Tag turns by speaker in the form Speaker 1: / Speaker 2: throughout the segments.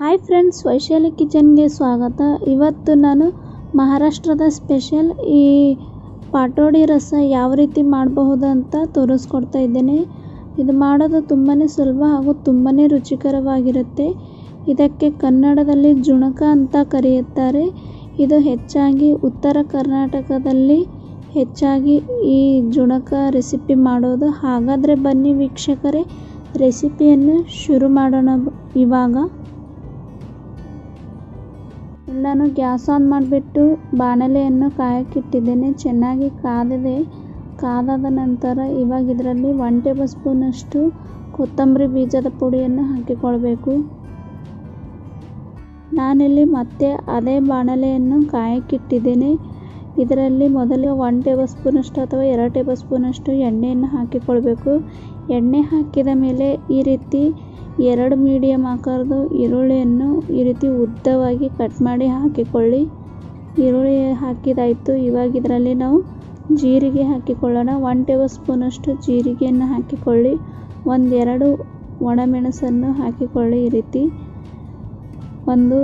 Speaker 1: Hi friends, Vaishali ಕಿಚನ್ಗೆ ಸ್ವಾಗತ. ಇವತ್ತು ನಾನು ಮಹಾರಾಷ್ಟ್ರದ ಸ್ಪೆಷಲ್ ಈ ಪಾಟೋಡಿ ರಸ ಯಾವ ರೀತಿ ಮಾಡಬಹುದು ಅಂತ ತೋರಿಸ್ಕೊಡ್ತಾ ಇದ್ದೇನೆ. ಇದು ಮಾಡೋದು ತುಂಬಾ ಸುಲಭ ಹಾಗೂ ತುಂಬಾ ರುಚಿಕರವಾಗಿರುತ್ತೆ. ಇದಕ್ಕೆ ಕನ್ನಡದಲ್ಲಿ ಜುಣಕ ಅಂತ ಕರೆಯುತ್ತಾರೆ. ಇದು ಹೆಚ್ಚಾಗಿ ಉತ್ತರ ಕರ್ನಾಟಕದಲ್ಲಿ ಹೆಚ್ಚಾಗಿ ಈ ಜುಣಕ ರೆಸಿಪಿ ಮಾಡೋದು. ಹಾಗಾದರೆ ಬನ್ನಿ ವೀಕ್ಷಕರೇ, ರೆಸಿಪಿಯನ್ನು ಶುರು ಮಾಡೋಣ. ಇವಾಗ ನಾನು ಗ್ಯಾಸ್ ಆನ್ ಮಾಡಿಬಿಟ್ಟು ಬಾಣಲೆಯನ್ನು ಕಾಯಕ್ಕಿಟ್ಟಿದ್ದೇನೆ. ಚೆನ್ನಾಗಿ ಕಾದಾದ ನಂತರ ಇವಾಗ ಇದರಲ್ಲಿ 1 ಟೇಬಲ್ ಸ್ಪೂನಷ್ಟು ಕೊತ್ತಂಬರಿ ಬೀಜದ ಪುಡಿಯನ್ನು ಹಾಕಿಕೊಳ್ಬೇಕು. ನಾನಿಲ್ಲಿ ಮತ್ತೆ ಅದೇ ಬಾಣಲೆಯನ್ನು ಕಾಯಕ್ಕಿಟ್ಟಿದ್ದೇನೆ. ಇದರಲ್ಲಿ ಮೊದಲು 1 ಟೇಬಲ್ ಸ್ಪೂನಷ್ಟು ಅಥವಾ 2 ಟೇಬಲ್ ಸ್ಪೂನಷ್ಟು ಎಣ್ಣೆಯನ್ನು ಹಾಕಿಕೊಳ್ಬೇಕು. ಎಣ್ಣೆ ಹಾಕಿದ ಮೇಲೆ ಈ ರೀತಿ 2 ಮೀಡಿಯಮ್ ಆಕಾರದ ಈರುಳ್ಳಿಯನ್ನು ಈ ರೀತಿ ಉದ್ದವಾಗಿ ಕಟ್ ಮಾಡಿ ಹಾಕಿಕೊಳ್ಳಿ. ಈರುಳ್ಳಿ ಹಾಕಿದಾಯಿತು. ಇವಾಗ ಇದರಲ್ಲಿ ನಾವು ಜೀರಿಗೆ ಹಾಕಿಕೊಳ್ಳೋಣ. 1 ಟೇಬಲ್ ಸ್ಪೂನಷ್ಟು ಜೀರಿಗೆಯನ್ನು ಹಾಕಿಕೊಳ್ಳಿ. 1-2 ಒಣಮೆಣಸನ್ನು ಹಾಕಿಕೊಳ್ಳಿ. ಈ ರೀತಿ 1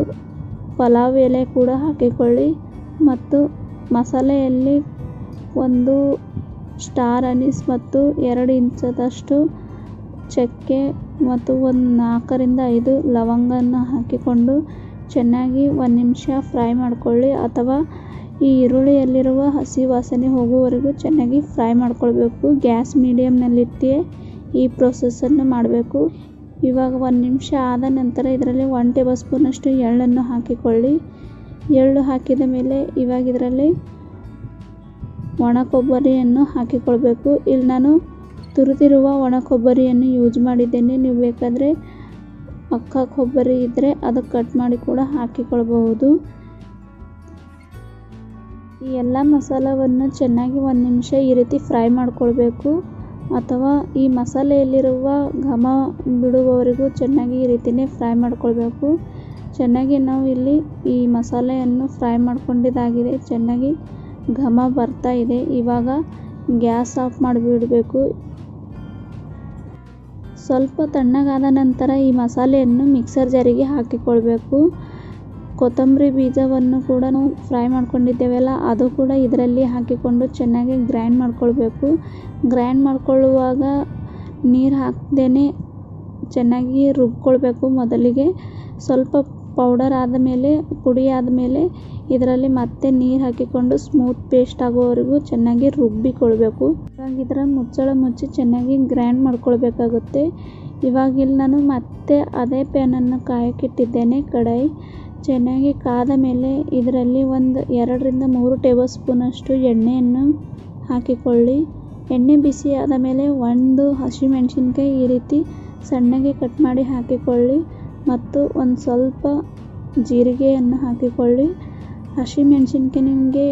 Speaker 1: ಪಲಾವ್ ಎಲೆ ಕೂಡ ಹಾಕಿಕೊಳ್ಳಿ. ಮತ್ತು ಮಸಾಲೆಯಲ್ಲಿ 1 ಸ್ಟಾರ್ ಅನೀಸ್ ಮತ್ತು 2 ಇಂಚದಷ್ಟು ಚಕ್ಕೆ ಮತ್ತು 4-5 ಲವಂಗವನ್ನು ಹಾಕಿಕೊಂಡು ಚೆನ್ನಾಗಿ 1 ನಿಮಿಷ ಫ್ರೈ ಮಾಡಿಕೊಳ್ಳಿ. ಅಥವಾ ಈ ಈರುಳ್ಳಿಯಲ್ಲಿರುವ ಹಸಿ ವಾಸನೆ ಹೋಗುವವರೆಗೂ ಚೆನ್ನಾಗಿ ಫ್ರೈ ಮಾಡಿಕೊಳ್ಬೇಕು. ಗ್ಯಾಸ್ ಮೀಡಿಯಮ್ನಲ್ಲಿಟ್ಟು ಈ ಪ್ರೋಸೆಸ್ಸನ್ನು ಮಾಡಬೇಕು. ಇವಾಗ 1 ನಿಮಿಷ ಆದ ನಂತರ ಇದರಲ್ಲಿ 1 ಟೇಬಲ್ ಸ್ಪೂನಷ್ಟು ಎಳ್ಳನ್ನು ಹಾಕಿಕೊಳ್ಳಿ. ಎಳ್ಳು ಹಾಕಿದ ಮೇಲೆ ಇವಾಗ ಇದರಲ್ಲಿ ಒಣ ಕೊಬ್ಬರಿಯನ್ನು ಹಾಕಿಕೊಳ್ಬೇಕು. ಇಲ್ಲಿ ನಾನು ತುರಿದಿರುವ ಒಣ ಕೊಬ್ಬರಿಯನ್ನು ಯೂಸ್ ಮಾಡಿದ್ದೇನೆ. ನೀವು ಬೇಕಾದರೆ ಅಕ್ಕ ಕೊಬ್ಬರಿ ಇದ್ದರೆ ಅದು ಕಟ್ ಮಾಡಿ ಕೂಡ ಹಾಕಿಕೊಳ್ಬಹುದು. ಈ ಎಲ್ಲ ಮಸಾಲವನ್ನು ಚೆನ್ನಾಗಿ 1 ನಿಮಿಷ ಈ ರೀತಿ ಫ್ರೈ ಮಾಡಿಕೊಳ್ಬೇಕು. ಅಥವಾ ಈ ಮಸಾಲೆಯಲ್ಲಿರುವ ಘಮ ಬಿಡುವವರೆಗೂ ಚೆನ್ನಾಗಿ ಈ ರೀತಿಯೇ ಫ್ರೈ ಮಾಡಿಕೊಳ್ಬೇಕು. ಚೆನ್ನಾಗಿ ನಾವು ಇಲ್ಲಿ ಈ ಮಸಾಲೆಯನ್ನು ಫ್ರೈ ಮಾಡ್ಕೊಂಡಿದ್ದಾಗಿದೆ. ಚೆನ್ನಾಗಿ ಘಮ ಬರ್ತಾ ಇದೆ. ಇವಾಗ ಗ್ಯಾಸ್ ಆಫ್ ಮಾಡಿಬಿಡಬೇಕು. ಸ್ವಲ್ಪ ತಣ್ಣಗಾದ ನಂತರ ಈ ಮಸಾಲೆಯನ್ನು ಮಿಕ್ಸರ್ ಜಾರಿಗೆ ಹಾಕಿಕೊಳ್ಬೇಕು. ಕೊತ್ತಂಬರಿ ಬೀಜವನ್ನು ಕೂಡ ನಾವು ಫ್ರೈ ಮಾಡ್ಕೊಂಡಿದ್ದೇವಲ್ಲ, ಅದು ಕೂಡ ಇದರಲ್ಲಿ ಹಾಕಿಕೊಂಡು ಚೆನ್ನಾಗಿ ಗ್ರೈಂಡ್ ಮಾಡ್ಕೊಳ್ಬೇಕು. ಗ್ರೈಂಡ್ ಮಾಡ್ಕೊಳ್ಳುವಾಗ ನೀರು ಹಾಕ್ದೇ ಚೆನ್ನಾಗಿ ರುಬ್ಕೊಳ್ಬೇಕು. ಮೊದಲಿಗೆ ಸ್ವಲ್ಪ ಪೌಡರ್ ಆದಮೇಲೆ, ಪುಡಿ ಆದಮೇಲೆ ಇದರಲ್ಲಿ ಮತ್ತೆ ನೀರು ಹಾಕಿಕೊಂಡು ಸ್ಮೂತ್ ಪೇಸ್ಟ್ ಆಗೋವರೆಗೂ ಚೆನ್ನಾಗಿ ರುಬ್ಬಿಕೊಳ್ಬೇಕು. ಇವಾಗ ಇದರ ಮುಚ್ಚಳ ಮುಚ್ಚಿ ಚೆನ್ನಾಗಿ ಗ್ರೈಂಡ್ ಮಾಡ್ಕೊಳ್ಬೇಕಾಗುತ್ತೆ. ಇವಾಗ ಇಲ್ಲಿ ನಾನು ಮತ್ತೆ ಅದೇ ಪ್ಯಾನನ್ನು ಕಾಯಕ್ಕಿಟ್ಟಿದ್ದೇನೆ. ಕಡಾಯಿ ಚೆನ್ನಾಗಿ ಕಾದ ಮೇಲೆ ಇದರಲ್ಲಿ 2-3 ಟೇಬಲ್ ಸ್ಪೂನಷ್ಟು ಎಣ್ಣೆಯನ್ನು ಹಾಕಿಕೊಳ್ಳಿ. ಎಣ್ಣೆ ಬಿಸಿ ಆದ ಮೇಲೆ 1 ಹಸಿಮೆಣಸಿನ್ಕಾಯಿ ಈ ರೀತಿ ಸಣ್ಣಗೆ ಕಟ್ ಮಾಡಿ ಹಾಕಿಕೊಳ್ಳಿ. ಮತ್ತು ಒಂದು ಸ್ವಲ್ಪ ಜೀರಿಗೆಯನ್ನು ಹಾಕಿಕೊಳ್ಳಿ. ಹಸಿಮೆಣಸಿನ್ಕಾಯಿ ನಿಮಗೆ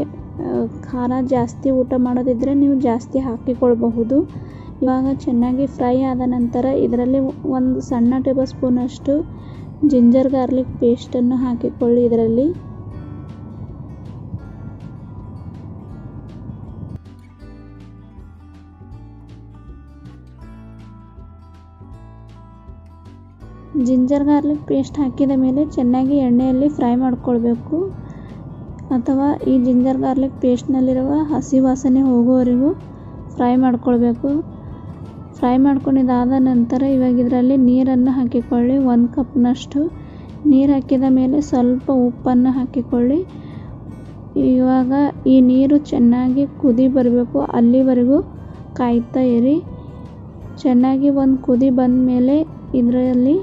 Speaker 1: ಖಾರ ಜಾಸ್ತಿ ಊಟ ಮಾಡೋದಿದ್ದರೆ ನೀವು ಜಾಸ್ತಿ ಹಾಕಿಕೊಳ್ಬಹುದು. ಇವಾಗ ಚೆನ್ನಾಗಿ ಫ್ರೈ ಆದ ನಂತರ ಇದರಲ್ಲಿ 1 ಸಣ್ಣ ಟೇಬಲ್ ಸ್ಪೂನಷ್ಟು ಜಿಂಜರ್ ಗಾರ್ಲಿಕ್ ಪೇಸ್ಟನ್ನು ಹಾಕಿಕೊಳ್ಳಿ. ಇದರಲ್ಲಿ ಜಿಂಜರ್ ಗಾರ್ಲಿಕ್ ಪೇಸ್ಟ್ ಹಾಕಿದ ಮೇಲೆ ಚೆನ್ನಾಗಿ ಎಣ್ಣೆಯಲ್ಲಿ ಫ್ರೈ ಮಾಡ್ಕೊಳ್ಬೇಕು. ಅಥವಾ ಈ ಜಿಂಜರ್ ಗಾರ್ಲಿಕ್ ಪೇಸ್ಟ್ನಲ್ಲಿರುವ ಹಸಿ ವಾಸನೆ ಹೋಗೋವರೆಗೂ ಫ್ರೈ ಮಾಡ್ಕೊಳ್ಬೇಕು. ಫ್ರೈ ಮಾಡ್ಕೊಂಡಿದ್ದಾದ ನಂತರ ಇವಾಗ ಇದರಲ್ಲಿ ನೀರನ್ನು ಹಾಕಿಕೊಳ್ಳಿ. 1 ಕಪ್ನಷ್ಟು ನೀರು ಹಾಕಿದ ಮೇಲೆ ಸ್ವಲ್ಪ ಉಪ್ಪನ್ನು ಹಾಕಿಕೊಳ್ಳಿ. ಇವಾಗ ಈ ನೀರು ಚೆನ್ನಾಗಿ ಕುದಿ ಬರಬೇಕು. ಅಲ್ಲಿವರೆಗೂ ಕಾಯ್ತಾ ಇರಿ. ಚೆನ್ನಾಗಿ 1 ಕುದಿ ಬಂದ ಮೇಲೆ ಇದರಲ್ಲಿ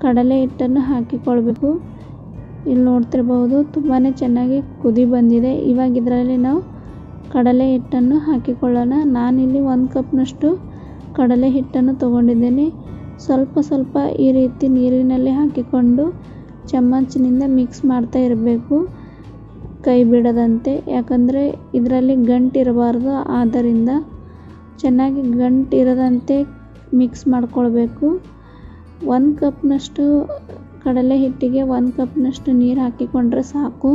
Speaker 1: ಕಡಲೆ ಹಿಟ್ಟನ್ನು ಹಾಕಿಕೊಳ್ಬೇಕು. ಇಲ್ಲಿ ನೋಡ್ತಿರ್ಬೋದು ತುಂಬಾ ಚೆನ್ನಾಗಿ ಕುದಿ ಬಂದಿದೆ. ಇವಾಗ ಇದರಲ್ಲಿ ನಾವು ಕಡಲೆ ಹಿಟ್ಟನ್ನು ಹಾಕಿಕೊಳ್ಳೋಣ. ನಾನಿಲ್ಲಿ 1 ಕಪ್ನಷ್ಟು ಕಡಲೆ ಹಿಟ್ಟನ್ನು ತಗೊಂಡಿದ್ದೇನೆ. ಸ್ವಲ್ಪ ಈ ರೀತಿ ನೀರಿನಲ್ಲಿ ಹಾಕಿಕೊಂಡು ಚಮಚನಿಂದ ಮಿಕ್ಸ್ ಮಾಡ್ತಾ ಇರಬೇಕು, ಕೈ ಬಿಡದಂತೆ. ಯಾಕಂದರೆ ಇದರಲ್ಲಿ ಗಂಟಿರಬಾರ್ದು. ಆದ್ದರಿಂದ ಚೆನ್ನಾಗಿ ಗಂಟಿರದಂತೆ ಮಿಕ್ಸ್ ಮಾಡ್ಕೊಳ್ಬೇಕು. 1 ಕಪ್ನಷ್ಟು ಕಡಲೆ ಹಿಟ್ಟಿಗೆ 1 ಕಪ್ನಷ್ಟು ನೀರು ಹಾಕಿಕೊಂಡ್ರೆ ಸಾಕು.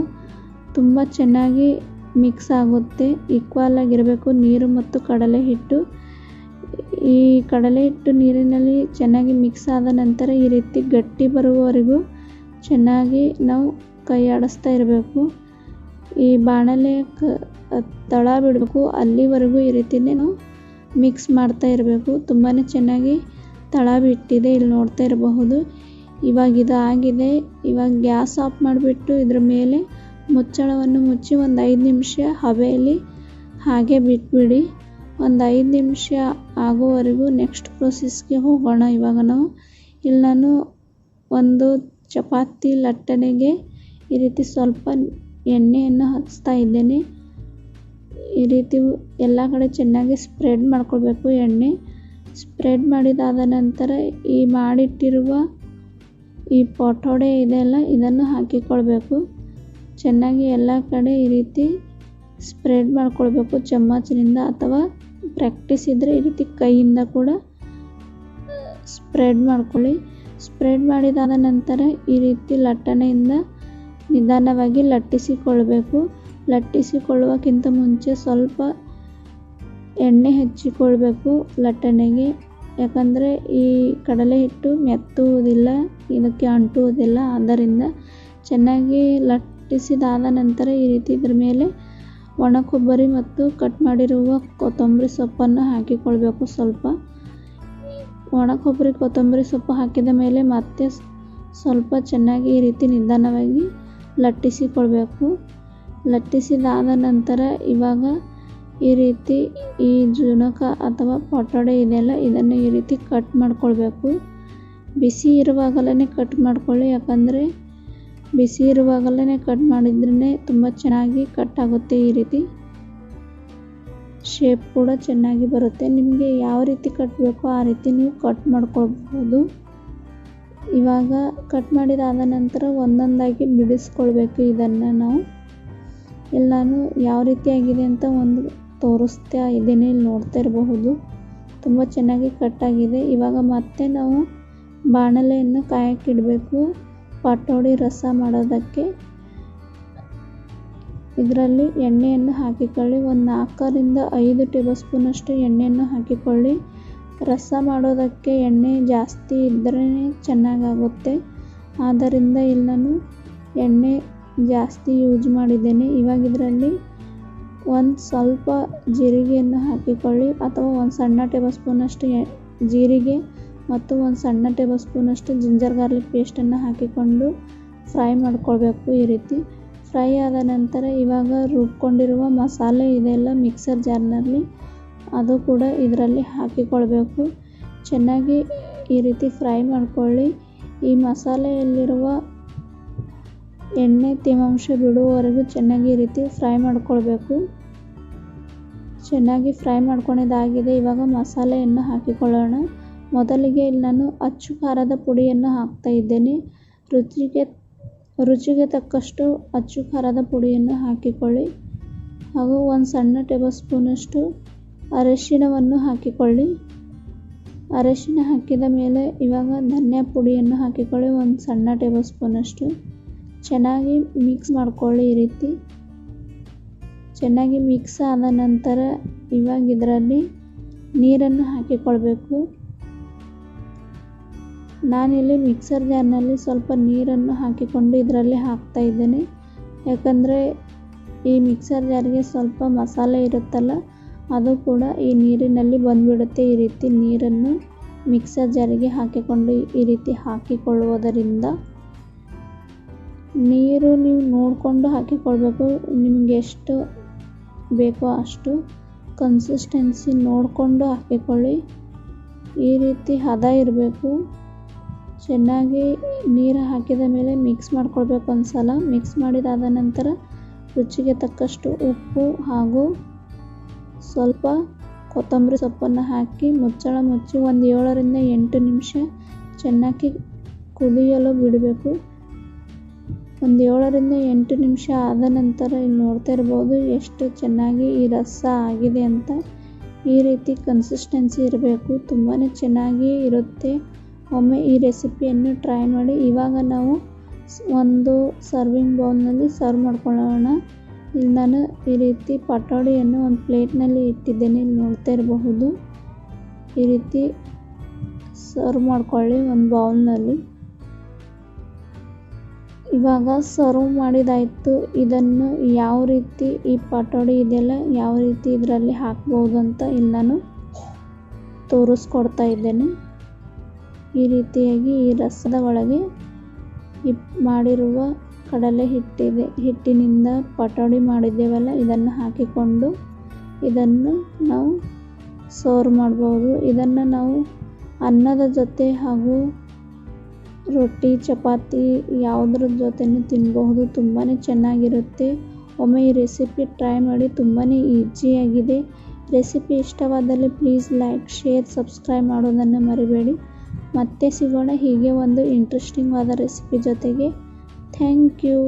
Speaker 1: ತುಂಬ ಚೆನ್ನಾಗಿ ಮಿಕ್ಸ್ ಆಗುತ್ತೆ. ಈಕ್ವಲ್ ಆಗಿರಬೇಕು ನೀರು ಮತ್ತು ಕಡಲೆ ಹಿಟ್ಟು. ಈ ಕಡಲೆ ಹಿಟ್ಟು ನೀರಿನಲ್ಲಿ ಚೆನ್ನಾಗಿ ಮಿಕ್ಸ್ ಆದ ನಂತರ ಈ ರೀತಿ ಗಟ್ಟಿ ಬರುವವರೆಗೂ ಚೆನ್ನಾಗಿ ನಾವು ಕೈ ಆಡಿಸ್ತಾ ಇರಬೇಕು. ಈ ಬಾಣಲೆ ತಳ ಬಿಡಬೇಕು, ಅಲ್ಲಿವರೆಗೂ ಈ ರೀತಿಯೇ ನಾವು ಮಿಕ್ಸ್ ಮಾಡ್ತಾ ಇರಬೇಕು. ತುಂಬಾ ಚೆನ್ನಾಗಿ ತಳ ಬಿಟ್ಟಿದೆ, ಇಲ್ಲಿ ನೋಡ್ತಾ ಇರಬಹುದು. ಇವಾಗ ಇದು ಆಗಿದೆ. ಇವಾಗ ಗ್ಯಾಸ್ ಆಫ್ ಮಾಡಿಬಿಟ್ಟು ಇದ್ರ ಮೇಲೆ ಮುಚ್ಚಳವನ್ನು ಮುಚ್ಚಿ ಒಂದು 5 ನಿಮಿಷ ಹಬೆಯಲ್ಲಿ ಹಾಗೆ ಬಿಟ್ಬಿಡಿ. ಒಂದು 5 ನಿಮಿಷ ಆಗೋವರೆಗೂ ನೆಕ್ಸ್ಟ್ ಪ್ರೋಸೆಸ್ಗೆ ಹೋಗೋಣ. ಇವಾಗ ಇಲ್ಲಿ ನಾನು ಒಂದು ಚಪಾತಿ ಲಟ್ಟಣೆಗೆ ಈ ರೀತಿ ಸ್ವಲ್ಪ ಎಣ್ಣೆಯನ್ನು ಹಚ್ತಾ ಇದ್ದೇನೆ. ಈ ರೀತಿ ಎಲ್ಲ ಕಡೆ ಚೆನ್ನಾಗಿ ಸ್ಪ್ರೆಡ್ ಮಾಡ್ಕೊಳ್ಬೇಕು. ಎಣ್ಣೆ ಸ್ಪ್ರೆಡ್ ಮಾಡಿದಾದ ನಂತರ ಈ ಮಾಡಿಟ್ಟಿರುವ ಈ ಪಕೋಡೆ ಇದೆಲ್ಲ ಇದನ್ನು ಹಾಕಿಕೊಳ್ಬೇಕು. ಚೆನ್ನಾಗಿ ಎಲ್ಲ ಕಡೆ ಈ ರೀತಿ ಸ್ಪ್ರೆಡ್ ಮಾಡ್ಕೊಳ್ಬೇಕು ಚಮ್ಮಚನಿಂದ, ಅಥವಾ ಪ್ರಾಕ್ಟೀಸ್ ಇದ್ದರೆ ಈ ರೀತಿ ಕೈಯಿಂದ ಕೂಡ ಸ್ಪ್ರೆಡ್ ಮಾಡ್ಕೊಳ್ಳಿ. ಸ್ಪ್ರೆಡ್ ಮಾಡಿದಾದ ನಂತರ ಈ ರೀತಿ ಲಟ್ಟಣೆಯಿಂದ ನಿಧಾನವಾಗಿ ಲಟ್ಟಿಸಿಕೊಳ್ಬೇಕು. ಲಟ್ಟಿಸಿಕೊಳ್ಳುವಕ್ಕಿಂತ ಮುಂಚೆ ಸ್ವಲ್ಪ ಎಣ್ಣೆ ಹಚ್ಚಿಕೊಳ್ಬೇಕು ಲಟ್ಟಣೆಗೆ. ಯಾಕಂದರೆ ಈ ಕಡಲೆ ಹಿಟ್ಟು ಮೆತ್ತುವುದಿಲ್ಲ, ಇದಕ್ಕೆ ಅಂಟುವುದಿಲ್ಲ. ಆದ್ದರಿಂದ ಚೆನ್ನಾಗಿ ಲಟ್ಟಿಸಿದಾದ ನಂತರ ಈ ರೀತಿ ಇದ್ರ ಮೇಲೆ ಒಣ ಕೊಬ್ಬರಿ ಮತ್ತು ಕಟ್ ಮಾಡಿರುವ ಕೊತ್ತಂಬರಿ ಸೊಪ್ಪನ್ನು ಹಾಕಿಕೊಳ್ಬೇಕು. ಸ್ವಲ್ಪ ಒಣ ಕೊಬ್ಬರಿ ಕೊತ್ತಂಬರಿ ಸೊಪ್ಪು ಹಾಕಿದ ಮೇಲೆ ಮತ್ತೆ ಸ್ವಲ್ಪ ಚೆನ್ನಾಗಿ ಈ ರೀತಿ ನಿಧಾನವಾಗಿ ಲಟ್ಟಿಸಿಕೊಳ್ಬೇಕು. ಲಟ್ಟಿಸಿದಾದ ನಂತರ ಇವಾಗ ಈ ರೀತಿ ಈ ಜುಣಕ ಅಥವಾ ಪಕೋಡೆ ಇದೆಲ್ಲ ಇದನ್ನು ಈ ರೀತಿ ಕಟ್ ಮಾಡ್ಕೊಳ್ಬೇಕು. ಬಿಸಿ ಇರುವಾಗಲೇ ಕಟ್ ಮಾಡ್ಕೊಳ್ಳಿ, ಯಾಕಂದರೆ ಬಿಸಿ ಇರುವಾಗಲೇ ಕಟ್ ಮಾಡಿದ್ರೇ ತುಂಬ ಚೆನ್ನಾಗಿ ಕಟ್ ಆಗುತ್ತೆ. ಈ ರೀತಿ ಶೇಪ್ ಕೂಡ ಚೆನ್ನಾಗಿ ಬರುತ್ತೆ. ನಿಮಗೆ ಯಾವ ರೀತಿ ಕಟ್ಟಬೇಕೋ ಆ ರೀತಿ ನೀವು ಕಟ್ ಮಾಡ್ಕೊಳ್ಬಹುದು. ಇವಾಗ ಕಟ್ ಮಾಡಿದಾದ ನಂತರ ಒಂದೊಂದಾಗಿ ಬಿಡಿಸ್ಕೊಳ್ಬೇಕು. ಇದನ್ನು ನಾವು ಇಲ್ಲಿ ನಾನು ಯಾವ ರೀತಿ ಆಗಿದೆ ಅಂತ ಒಂದು ತೋರಿಸ್ತಾ ಇದ್ದೇನೆ, ಇಲ್ಲಿ ನೋಡ್ತಾ ಇರಬಹುದು. ತುಂಬ ಚೆನ್ನಾಗಿ ಕಟ್ ಆಗಿದೆ. ಇವಾಗ ಮತ್ತೆ ನಾವು ಬಾಣಲೆಯನ್ನು ಕಾಯಕ್ಕಿಡಬೇಕು ಪಕೋಡೆ ರಸ ಮಾಡೋದಕ್ಕೆ. ಇದರಲ್ಲಿ ಎಣ್ಣೆಯನ್ನು ಹಾಕಿಕೊಳ್ಳಿ. ಒಂದು 4 ರಿಂದ 5 ಟೇಬಲ್ ಸ್ಪೂನಷ್ಟು ಎಣ್ಣೆಯನ್ನು ಹಾಕಿಕೊಳ್ಳಿ. ರಸ ಮಾಡೋದಕ್ಕೆ ಎಣ್ಣೆ ಜಾಸ್ತಿ ಇದ್ದರೆ ಚೆನ್ನಾಗಾಗುತ್ತೆ. ಆದ್ದರಿಂದ ಇಲ್ಲಿ ನಾನು ಎಣ್ಣೆ ಜಾಸ್ತಿ ಯೂಸ್ ಮಾಡಿದ್ದೇನೆ. ಇವಾಗ ಇದರಲ್ಲಿ ಒಂದು ಸ್ವಲ್ಪ ಜೀರಿಗೆಯನ್ನು ಹಾಕಿಕೊಳ್ಳಿ, ಅಥವಾ ಒಂದು ಸಣ್ಣ ಟೇಬಲ್ ಸ್ಪೂನಷ್ಟು ಜೀರಿಗೆ ಮತ್ತು ಒಂದು ಸಣ್ಣ ಟೇಬಲ್ ಸ್ಪೂನಷ್ಟು ಜಿಂಜರ್ ಗಾರ್ಲಿಕ್ ಪೇಸ್ಟನ್ನು ಹಾಕಿಕೊಂಡು ಫ್ರೈ ಮಾಡ್ಕೊಳ್ಬೇಕು. ಈ ರೀತಿ ಫ್ರೈ ಆದ ನಂತರ ಇವಾಗ ರುಬ್ಕೊಂಡಿರುವ ಮಸಾಲೆ ಇದೆಲ್ಲ ಮಿಕ್ಸರ್ ಜಾರ್ನಲ್ಲಿ ಅದು ಕೂಡ ಇದರಲ್ಲಿ ಹಾಕಿಕೊಳ್ಬೇಕು. ಚೆನ್ನಾಗಿ ಈ ರೀತಿ ಫ್ರೈ ಮಾಡ್ಕೊಳ್ಳಿ. ಈ ಮಸಾಲೆಯಲ್ಲಿರುವ ಎಣ್ಣೆ ತೇವಾಂಶ ಬಿಡುವವರೆಗೂ ಚೆನ್ನಾಗಿ ಈ ರೀತಿ ಫ್ರೈ ಮಾಡ್ಕೊಳ್ಬೇಕು. ಚೆನ್ನಾಗಿ ಫ್ರೈ ಮಾಡ್ಕೊಂಡಿದ್ದಾಗಿದೆ. ಇವಾಗ ಮಸಾಲೆಯನ್ನು ಹಾಕಿಕೊಳ್ಳೋಣ. ಮೊದಲಿಗೆ ಇಲ್ಲಿ ನಾನು ಅಚ್ಚು ಖಾರದ ಪುಡಿಯನ್ನು ಹಾಕ್ತಾ ಇದ್ದೇನೆ. ರುಚಿಗೆ ತಕ್ಕಷ್ಟು ಅಚ್ಚು ಖಾರದ ಪುಡಿಯನ್ನು ಹಾಕಿಕೊಳ್ಳಿ. ಹಾಗೂ ಒಂದು ಸಣ್ಣ ಟೇಬಲ್ ಸ್ಪೂನಷ್ಟು ಅರಿಶಿಣವನ್ನು ಹಾಕಿಕೊಳ್ಳಿ. ಅರಿಶಿಣ ಹಾಕಿದ ಮೇಲೆ ಇವಾಗ ಧನಿಯಾ ಪುಡಿಯನ್ನು ಹಾಕಿಕೊಳ್ಳಿ, ಒಂದು ಸಣ್ಣ ಟೇಬಲ್ ಸ್ಪೂನಷ್ಟು. ಚೆನ್ನಾಗಿ ಮಿಕ್ಸ್ ಮಾಡ್ಕೊಳ್ಳಿ. ಈ ರೀತಿ ಚೆನ್ನಾಗಿ ಮಿಕ್ಸ್ ಆದ ನಂತರ ಇವಾಗ ಇದರಲ್ಲಿ ನೀರನ್ನು ಹಾಕಿಕೊಳ್ಬೇಕು. ನಾನಿಲ್ಲಿ ಮಿಕ್ಸರ್ ಜಾರ್ನಲ್ಲಿ ಸ್ವಲ್ಪ ನೀರನ್ನು ಹಾಕಿಕೊಂಡು ಇದರಲ್ಲಿ ಹಾಕ್ತಾ ಇದ್ದೇನೆ. ಯಾಕಂದರೆ ಈ ಮಿಕ್ಸರ್ ಜಾರ್ಗೆ ಸ್ವಲ್ಪ ಮಸಾಲೆ ಇರುತ್ತಲ್ಲ, ಅದು ಕೂಡ ಈ ನೀರಿನಲ್ಲಿ ಬಂದುಬಿಡುತ್ತೆ. ಈ ರೀತಿ ನೀರನ್ನು ಮಿಕ್ಸರ್ ಜಾರಿಗೆ ಹಾಕಿಕೊಂಡು ಈ ರೀತಿ ಹಾಕಿಕೊಳ್ಳುವುದರಿಂದ ನೀರು ನೀವು ನೋಡಿಕೊಂಡು ಹಾಕಿಕೊಳ್ಬೇಕು. ನಿಮಗೆ ಎಷ್ಟು ಬೇಕೋ ಅಷ್ಟು ಕನ್ಸಿಸ್ಟೆನ್ಸಿ ನೋಡಿಕೊಂಡು ಹಾಕಿಕೊಳ್ಳಿ. ಈ ರೀತಿ ಹದ ಇರಬೇಕು. ಚೆನ್ನಾಗಿ ನೀರು ಹಾಕಿದ ಮೇಲೆ ಮಿಕ್ಸ್ ಮಾಡ್ಕೊಳ್ಬೇಕು. ಒಂದು ಸಲ ಮಿಕ್ಸ್ ಮಾಡಿದಾದ ನಂತರ ರುಚಿಗೆ ತಕ್ಕಷ್ಟು ಉಪ್ಪು ಹಾಗೂ ಸ್ವಲ್ಪ ಕೊತ್ತಂಬರಿ ಸೊಪ್ಪನ್ನು ಹಾಕಿ ಮುಚ್ಚಳ ಮುಚ್ಚಿ ಒಂದು 7 ರಿಂದ 8 ನಿಮಿಷ ಚೆನ್ನಾಗಿ ಕುದಿಯಲು ಬಿಡಬೇಕು. ಒಂದು 7 ರಿಂದ 8 ನಿಮಿಷ ಆದ ನಂತರ ಇಲ್ಲಿ ನೋಡ್ತಾ ಇರ್ಬೋದು ಎಷ್ಟು ಚೆನ್ನಾಗಿ ಈ ರಸ ಆಗಿದೆ ಅಂತ. ಈ ರೀತಿ ಕನ್ಸಿಸ್ಟೆನ್ಸಿ ಇರಬೇಕು, ತುಂಬಾ ಚೆನ್ನಾಗಿ ಇರುತ್ತೆ. ಒಮ್ಮೆ ಈ ರೆಸಿಪಿಯನ್ನು ಟ್ರೈ ಮಾಡಿ. ಇವಾಗ ನಾವು ಒಂದು ಸರ್ವಿಂಗ್ ಬೌಲ್ನಲ್ಲಿ ಸರ್ವ್ ಮಾಡ್ಕೊಳ್ಳೋಣ. ಇಲ್ಲಿ ನಾನು ಈ ರೀತಿ ಪಕೋಡೆಯನ್ನು ಒಂದು ಪ್ಲೇಟ್ನಲ್ಲಿ ಇಟ್ಟಿದ್ದೇನೆ, ಇಲ್ಲಿ ನೋಡ್ತಾ ಇರಬಹುದು. ಈ ರೀತಿ ಸರ್ವ್ ಮಾಡ್ಕೊಳ್ಳಿ ಒಂದು ಬೌಲ್ನಲ್ಲಿ. ಇವಾಗ ಸರ್ವ್ ಮಾಡಿದಾಯಿತು. ಇದನ್ನು ಯಾವ ರೀತಿ ಈ ಪಕೋಡಿ ಇದೆಯಲ್ಲ ಯಾವ ರೀತಿ ಇದರಲ್ಲಿ ಹಾಕ್ಬೋದು ಅಂತ ಇಲ್ಲಿ ನಾನು ತೋರಿಸ್ಕೊಡ್ತಾ ಇದ್ದೇನೆ. ಈ ರೀತಿಯಾಗಿ ಈ ರಸದ ಒಳಗೆ ಮಾಡಿರುವ ಕಡಲೆ ಹಿಟ್ಟಿನಿಂದ ಪಕೋಡಿ ಮಾಡಿದ್ದೇವಲ್ಲ ಇದನ್ನು ಹಾಕಿಕೊಂಡು ಇದನ್ನು ನಾವು ಸರ್ವ್ ಮಾಡ್ಬೋದು. ಇದನ್ನು ನಾವು ಅನ್ನದ ಜೊತೆ ಹಾಗೂ ರೊಟ್ಟಿ ಚಪಾತಿ ಯಾವುದ್ರ ಜೊತೆನೂ ತಿನ್ನಬಹುದು. ತುಂಬಾ ಚೆನ್ನಾಗಿರುತ್ತೆ. ಒಮ್ಮೆ ಈ ರೆಸಿಪಿ ಟ್ರೈ ಮಾಡಿ. ತುಂಬಾ ಈಸಿಯಾಗಿದೆ. ರೆಸಿಪಿ ಇಷ್ಟವಾದಲ್ಲಿ ಪ್ಲೀಸ್ ಲೈಕ್ ಶೇರ್ ಸಬ್ಸ್ಕ್ರೈಬ್ ಮಾಡೋದನ್ನು ಮರಿಬೇಡಿ. ಮತ್ತೆ ಸಿಗೋಣ ಹೀಗೆ ಒಂದು ಇಂಟ್ರೆಸ್ಟಿಂಗ್ ಆದ ರೆಸಿಪಿ ಜೊತೆಗೆ. Thank you.